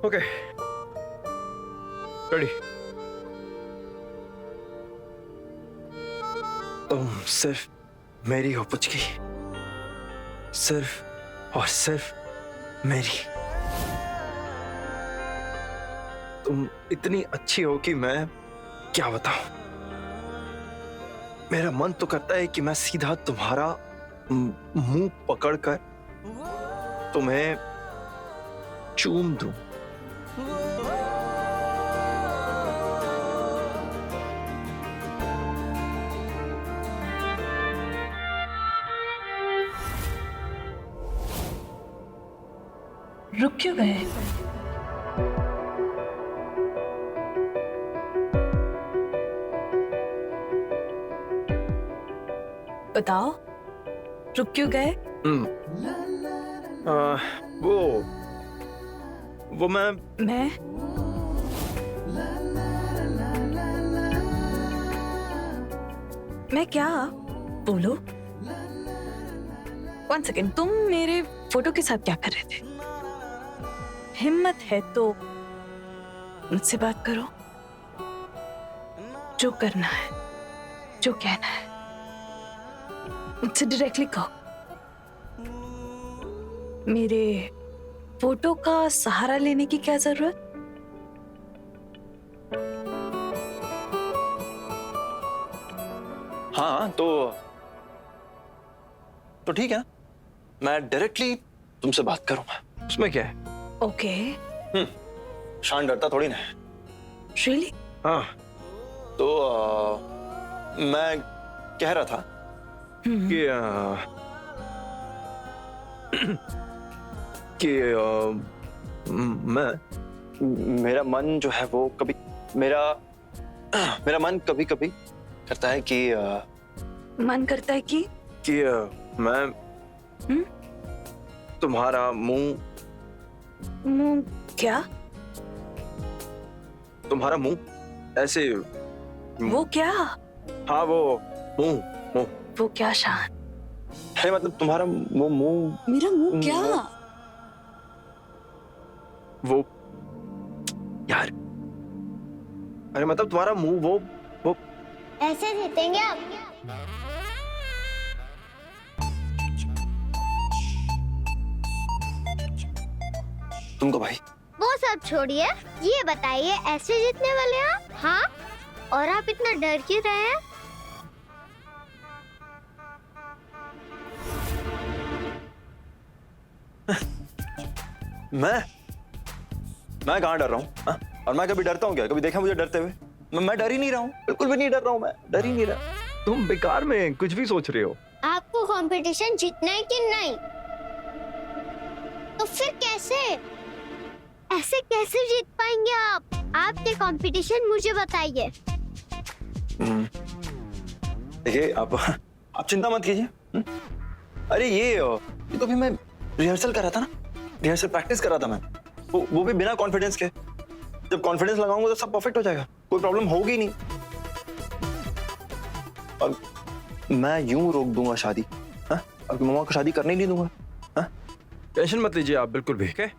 Okay, ready. तुम सिर्फ मेरी हो पुचकी, सिर्फ और सिर्फ मेरी। तुम इतनी अच्छी हो कि मैं क्या बताऊं। मेरा मन तो करता है कि मैं सीधा तुम्हारा मुंह पकड़कर तुम्हें चूम दूं। रुक क्यों गए? बताओ, रुक क्यों गए? वो मैं क्या बोलो? 1 सेकेंड, तुम मेरे फोटो के साथ क्या कर रहे थे? हिम्मत है तो मुझसे बात करो। जो करना है, जो कहना है, मुझसे डायरेक्टली कहो। मेरे फोटो का सहारा लेने की क्या जरूरत? हाँ, तो ठीक है, मैं डायरेक्टली तुमसे बात करूंगा, उसमें क्या है। ओके। शान डरता थोड़ी ना है। रियली? हाँ, तो मैं कह रहा था कि मेरा मन जो है वो मेरा मन कभी कभी करता है कि मन करता है कि मैं तुम्हारा मुंह क्या? तुम्हारा मुंह ऐसे। वो क्या? हाँ, वो मुंह। वो क्या शान? है मतलब तुम्हारा वो मुंह। मेरा मुंह क्या? वो यार, अरे मतलब तुम्हारा मुंह वो ऐसे जीतेंगे आप। तुमको भाई। वो सब छोड़िए, ये बताइए ऐसे जीतने वाले आप? हाँ, और आप इतना डर क्यों रहे हैं? मैं कहाँ डर रहा हूँ? और मैं कभी डरता हूँ क्या? कभी देखा मुझे डरते हुए? मैं डर ही नहीं रहा हूँ, बिल्कुल भी नहीं डर रहा हूँ, मैं डर ही नहीं रहा। तुम बेकार में कुछ भी सोच रहे हो। आपको कंपटीशन जीतना है कि नहीं? तो फिर कैसे? ऐसे कैसे जीत पाएंगे आप? आपके कंपटीशन मुझे बताइए। देखिए, आप चिंता मत कीजिए। अरे ये तो भी मैं रिहर्सल कर रहा था ना, रिहर्सल प्रैक्टिस कर रहा था मैं, वो भी बिना कॉन्फिडेंस के। जब कॉन्फिडेंस लगाऊंगा तो सब परफेक्ट हो जाएगा, कोई प्रॉब्लम होगी नहीं। और मैं यूं रोक दूंगा शादी, आपकी मम्मा को शादी करने ही नहीं दूंगा। टेंशन मत लीजिए आप बिल्कुल भी। okay?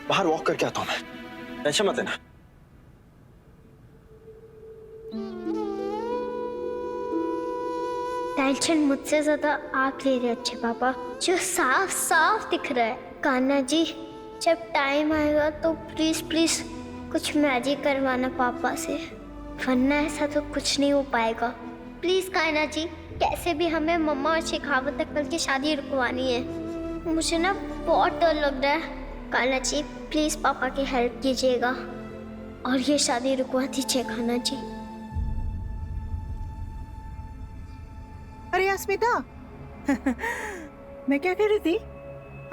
बाहर वॉक करके आता हूं मैं, टेंशन मत लेना। टेंशन मुझसे ज्यादा आप ले रहे अच्छे पापा, जो साफ साफ दिख रहा है। कान्हा जी, जब टाइम आएगा तो प्लीज प्लीज कुछ मैजिक करवाना पापा से, वरना ऐसा तो कुछ नहीं हो पाएगा। प्लीज कान्हा जी, कैसे भी हमें मम्मा और शेखावत अंकल की शादी रुकवानी है। मुझे ना बहुत डर लग रहा है। कान्हा जी प्लीज पापा की हेल्प कीजिएगा और ये शादी रुकवा दीजिए कान्हा जी। अरे अस्मिता, मैं क्या कह रही थी,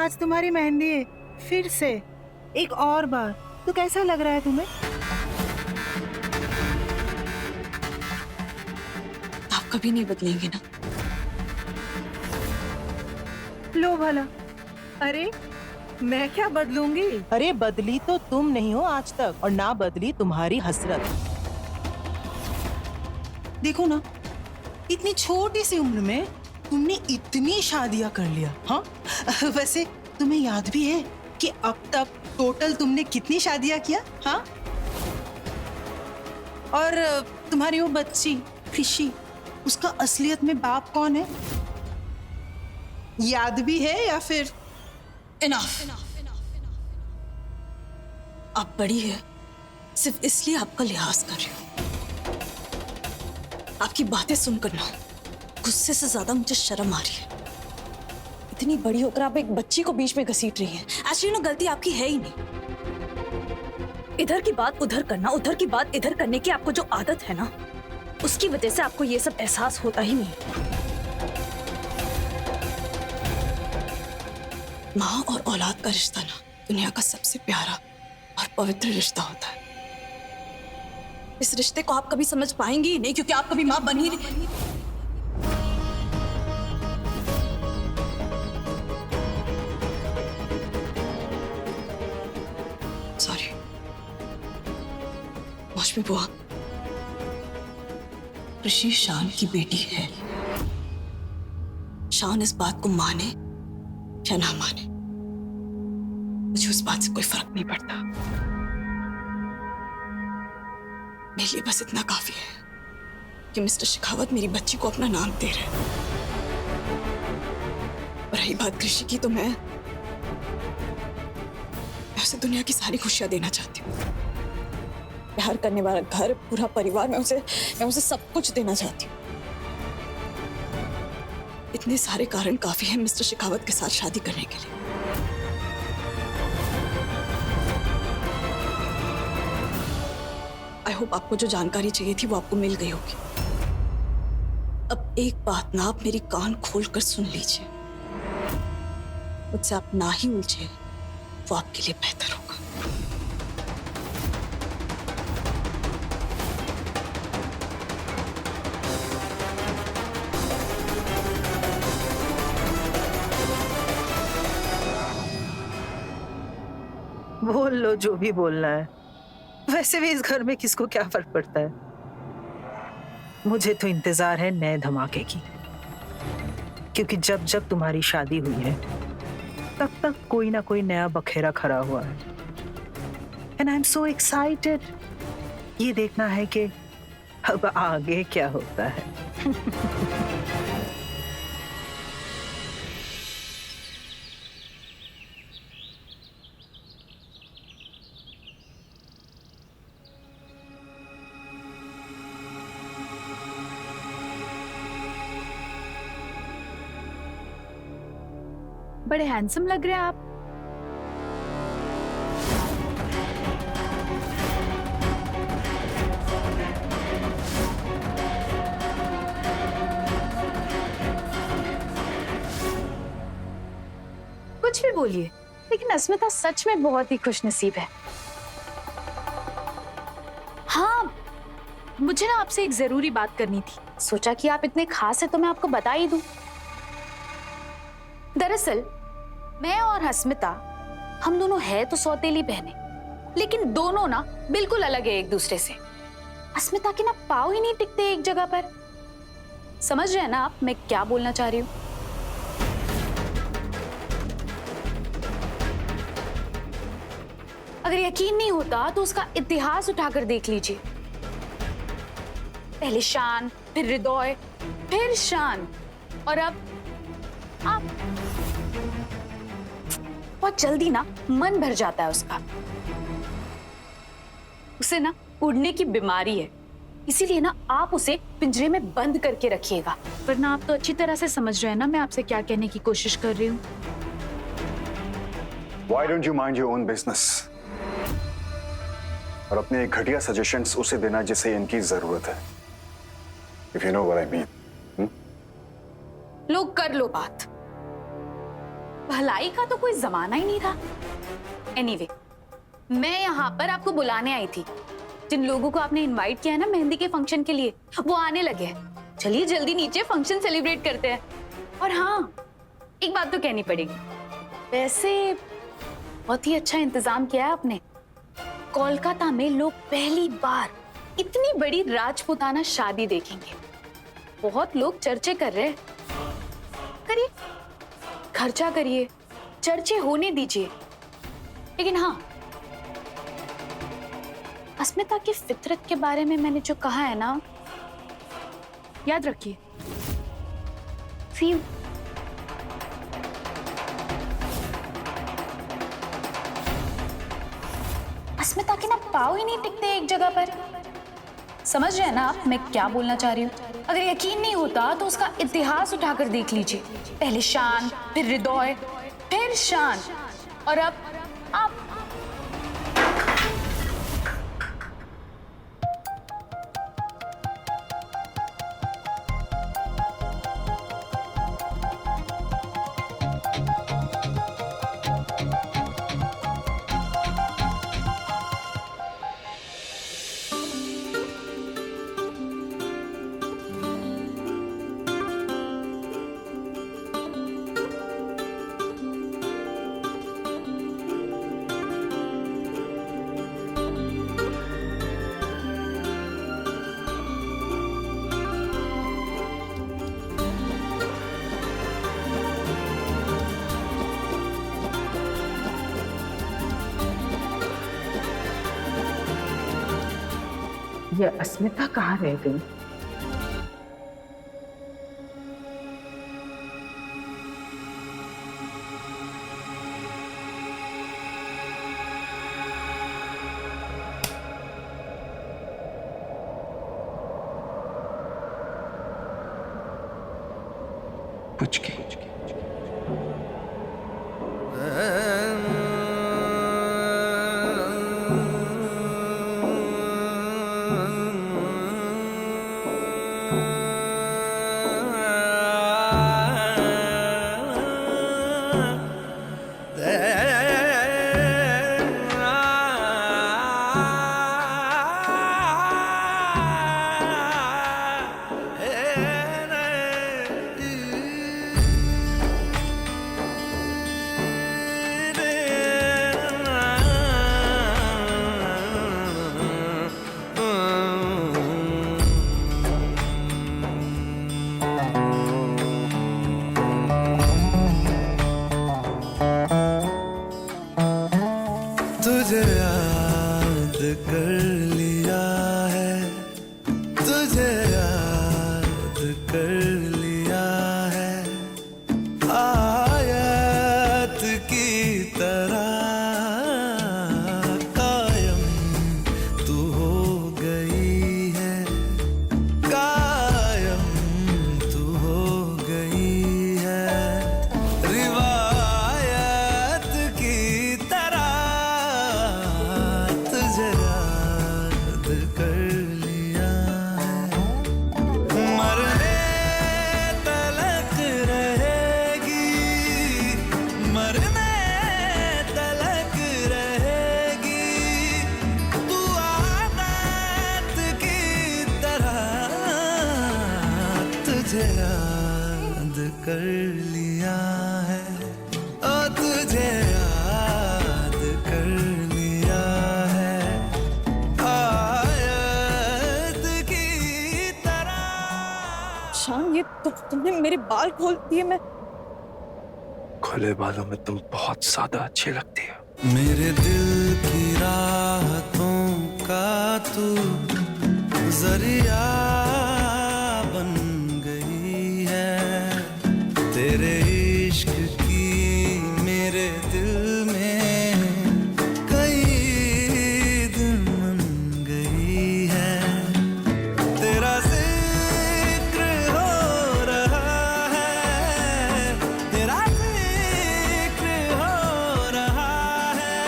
आज तुम्हारी मेहंदी है फिर से एक और बार, तो कैसा लग रहा है तुम्हें? आप कभी नहीं बदलेंगे ना? लो भला। अरे मैं क्या बदलूंगी? अरे बदली तो तुम नहीं हो आज तक, और ना बदली तुम्हारी हसरत। देखो ना, इतनी छोटी सी उम्र में तुमने इतनी शादियां कर लिया, हाँ? वैसे तुम्हें याद भी है कि अब तक टोटल तुमने कितनी शादियां किया, हाँ? और तुम्हारी वो बच्ची ऋषि, उसका असलियत में बाप कौन है? याद भी है या फिर? इनफ। आप बड़ी है, सिर्फ इसलिए आपका लिहाज कर रही हूं। आपकी बातें सुनकर ना गुस्से से ज्यादा मुझे शर्म आ रही है। इतनी बड़ी होकर आप एक बच्ची को बीच में घसीट रही हैं। एक्चुअली ना गलती आपकी है ही नहीं। इधर की बात उधर करना, उधर की बात इधर करने की आपको जो आदत है ना, उसकी वजह से आपको ये सब एहसास होता ही नहीं। माँ और औलाद का रिश्ता ना दुनिया का सबसे प्यारा और पवित्र रिश्ता होता है। इस रिश्ते को आप कभी समझ पाएंगी ही नहीं, क्योंकि आप कभी माँ बन ही नहीं। सॉरी मौसमी बुआ, ऋषि शान की बेटी है। शान इस बात को माने या ना माने, मुझे उस बात से कोई फर्क नहीं पड़ता। मेरे लिए बस इतना काफी है कि मिस्टर शेखावत मेरी बच्ची को अपना नाम दे रहे हैं। और रही बात कृषि की, तो मैं उसे दुनिया की सारी खुशियां देना चाहती हूँ। प्यार करने वाला घर, पूरा परिवार, मैं उसे सब कुछ देना चाहती हूँ। इतने सारे कारण काफी हैं मिस्टर शेखावत के साथ शादी करने के लिए। आई होप आपको जो जानकारी चाहिए थी वो आपको मिल गई होगी। अब एक बात ना आप मेरी कान खोलकर सुन लीजिए। मुझसे आप ना ही उलझे, वो आपके लिए बेहतर होगा। बोल लो जो भी बोलना है। वैसे भी इस घर में किसको क्या फर्क पड़ता है। मुझे तो इंतजार है नए धमाके की, क्योंकि जब जब तुम्हारी शादी हुई है तब तक कोई ना कोई नया बखेरा खड़ा हुआ है। And I am so excited ये देखना है कि अब आगे क्या होता है। बड़े हैंडसम लग रहे हैं आप। कुछ भी बोलिए, लेकिन अस्मिता सच में बहुत ही खुशनसीब है। हाँ, मुझे ना आपसे एक जरूरी बात करनी थी। सोचा कि आप इतने खास है तो मैं आपको बता ही दूं। दरअसल मैं और अस्मिता, हम दोनों है तो सौतेली बहनें, लेकिन दोनों ना बिल्कुल अलग है एक दूसरे से। अस्मिता के ना पाँव ही नहीं टिकते एक जगह पर। समझ रहे हैं ना आप मैं क्या बोलना चाह रही हूँ? अगर यकीन नहीं होता तो उसका इतिहास उठाकर देख लीजिए। पहले शान, फिर हृदय, फिर शान, और अब आप। बहुत जल्दी ना मन भर जाता है उसका। उसे ना उड़ने की बीमारी है, इसीलिए ना आप उसे पिंजरे में बंद करके रखिएगा। वरना आप तो अच्छी तरह से समझ रहे हैं ना मैं आपसे क्या कहने की कोशिश कर रही हूँ। Why don't you mind your own business? और अपने घटिया सजेशंस उसे देना जिसे इनकी जरूरत है। If you know what I mean. लोग कर लो बात। भलाई का तो कोई जमाना ही नहीं था। एनीवे, मैं यहाँ पर आपको बुलाने आई थी। जिन लोगों को आपने इनवाइट किया है ना मेहंदी के फंक्शन के लिए, वो आने लगे हैं। चलिए जल्दी नीचे फंक्शन सेलिब्रेट करते हैं। और हाँ, एक बात तो कहनी पड़ेगी, वैसे बहुत ही अच्छा इंतजाम किया है आपने। कोलकाता में लोग पहली बार इतनी बड़ी राजपूताना शादी देखेंगे। बहुत लोग चर्चे कर रहे हैं। करिए, खर्चा करिए, चर्चे होने दीजिए, लेकिन हाँ, अस्मिता की फितरत के बारे में मैंने जो कहा है ना, याद रखिए। फिर अस्मिता के ना पाँव ही नहीं टिकते एक जगह पर। समझ रहे हैं ना आप मैं क्या बोलना चाह रही हूँ? अगर यकीन नहीं होता तो उसका इतिहास उठाकर देख लीजिए। पहले शान, फिर हृदय, फिर शान, और अब आप। ये अस्मिता कहाँ रह गई? पुचकी। तुझे याद कर लिया है, तुझे याद कर लिया है, आयत की तरह कायम तू हो गई है, कायम तू हो गई है, रिवायत की तरह तुझे याद कर लिया है, मरने तलक रहेगी, मरने तलक रहेगी, तू आदत की तरह तुझे याद कर लिया है, ओ तुझे याद कर लिया है, आयत की तरह। शान, ये तुमने मेरे बाल खोल दिए। मैं खुले बालों में तुम बहुत ज्यादा अच्छी लगती हो। मेरे दिल की राहतों का तू जरिया बन गई है, तेरे इश्क की मेरे दिल में कई दिन बन गई है, तेरा जिक्र हो रहा है, तेरा जिक्र हो रहा है,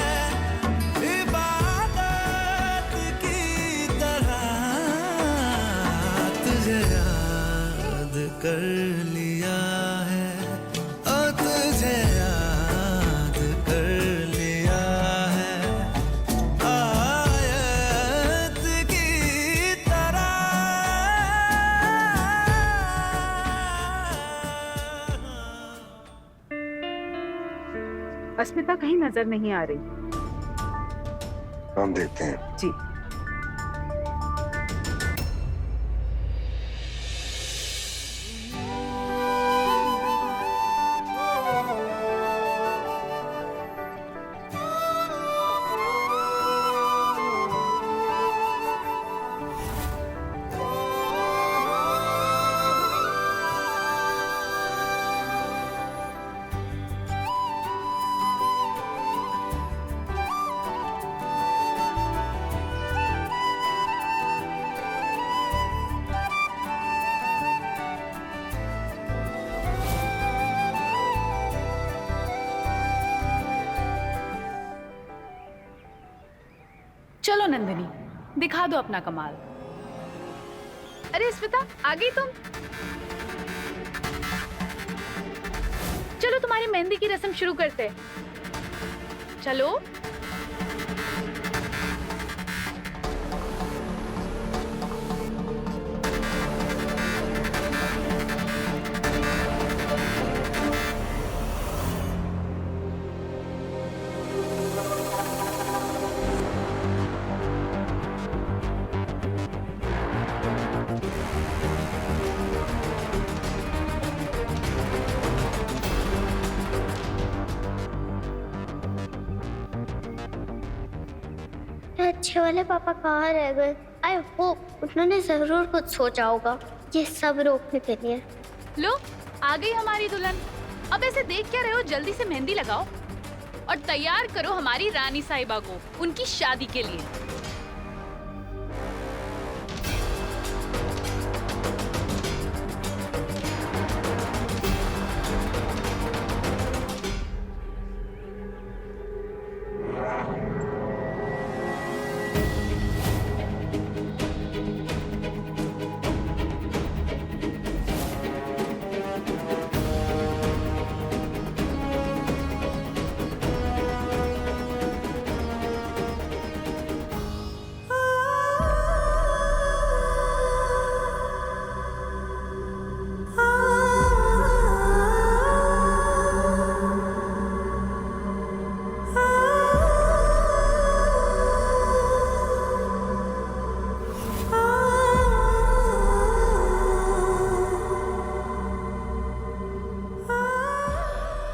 इबादत की तरह तुझे याद कर लिया है, ओ तुझे याद कर लिया है, आयत की तरह। अस्मिता कहीं नजर नहीं आ रही। हम देखते हैं। जी। नंदिनी, दिखा दो अपना कमाल। अरे स्मिता, आ गई तुम? चलो तुम्हारी मेहंदी की रस्म शुरू करते हैं। चलो। अच्छे वाले पापा कहाँ रह गए? आई होप उन्होंने जरूर कुछ सोचा होगा ये सब रोकने के लिए। लो, आ गई हमारी दुल्हन। अब ऐसे देख क्या रहे हो, जल्दी से मेहंदी लगाओ और तैयार करो हमारी रानी साहिबा को उनकी शादी के लिए।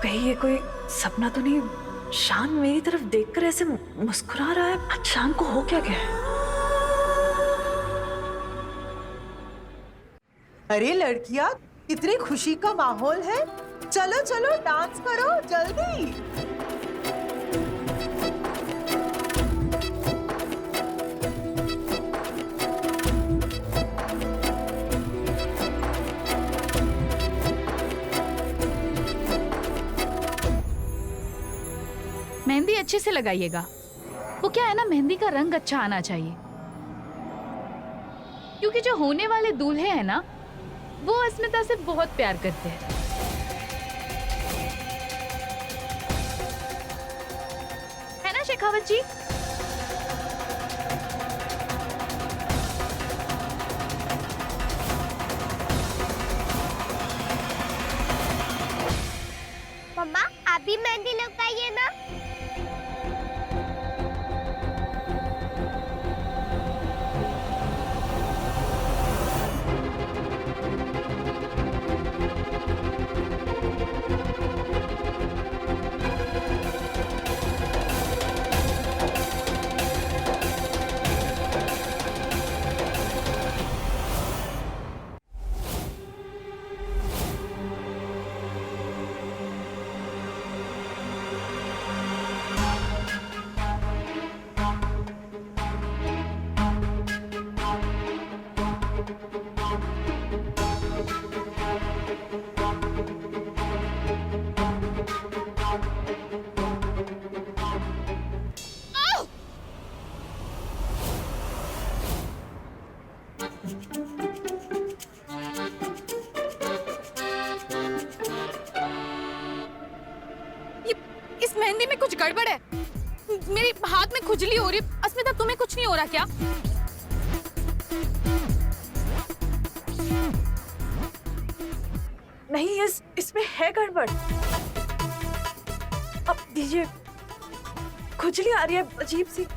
कहीं ये कोई सपना तो नहीं? शान मेरी तरफ देखकर ऐसे मुस्कुरा रहा है। आज शान को हो क्या गया है? अरे लड़कियां, कितनी खुशी का माहौल है। चलो चलो डांस करो जल्दी। मेहंदी अच्छे से लगाइएगा। वो क्या है ना, मेहंदी का रंग अच्छा आना चाहिए, क्योंकि जो होने वाले दूल्हे हैं ना, वो अस्मिता से बहुत प्यार करते हैं। है ना शेखावत जी? मम्मा, आप भी मेहंदी लगाइए ना। इस मेहंदी में कुछ गड़बड़ है। मेरे हाथ में खुजली हो रही है। अस्मिता, तुम्हें कुछ नहीं हो रहा क्या? नहीं, इसमें है गड़बड़। अब दीजिए, खुजली आ रही है अजीब सी।